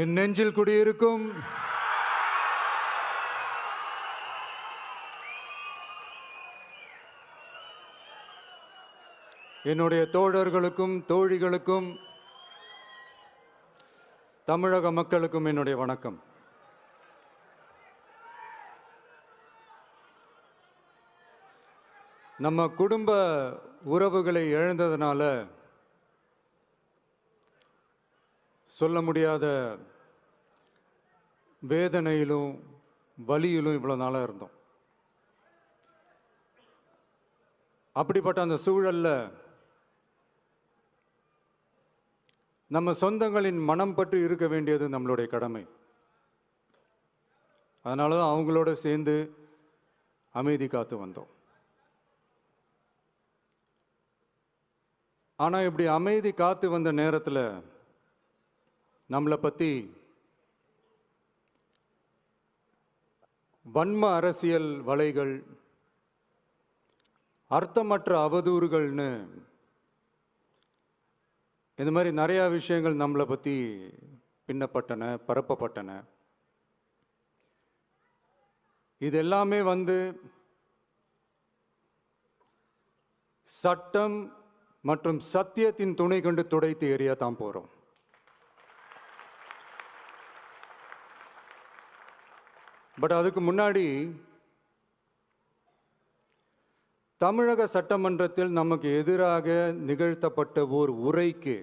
என் நெஞ்சில் குடியிருக்கும் என்னுடைய தோழர்களுக்கும் தோழிகளுக்கும் தமிழக மக்களுக்கும் என்னுடைய வணக்கம். நம்ம குடும்ப உறவுகளை இழந்ததனால சொல்ல முடியாத வேதனையிலும் வலியிலும் இவ்வளோ நாளாக இருந்தோம். அப்படிப்பட்ட அந்த சூழல்ல நம்ம சொந்தங்களின் மனம் பற்றி இருக்க வேண்டியது நம்மளுடைய கடமை. அதனால தான் அவங்களோட சேர்ந்து அமைதி காத்து வந்தோம். ஆனால் இப்படி அமைதி காத்து வந்த நேரத்தில் நம்மளை பற்றி வன்ம அரசியல் வலைகள், அர்த்தமற்ற அவதூறுகள்னு இந்த மாதிரி நிறையா விஷயங்கள் நம்மளை பற்றி பின்னப்பட்டன, பரப்பப்பட்டன. இது எல்லாமே சட்டம் மற்றும் சத்தியத்தின் துணை கொண்டு துடைத்து எறிய தான் போகிறோம். பட் அதுக்கு முன்னாடி தமிழக சட்டமன்றத்தில் நமக்கு எதிராக நிகழ்த்தப்பட்ட ஓர் உரைக்கு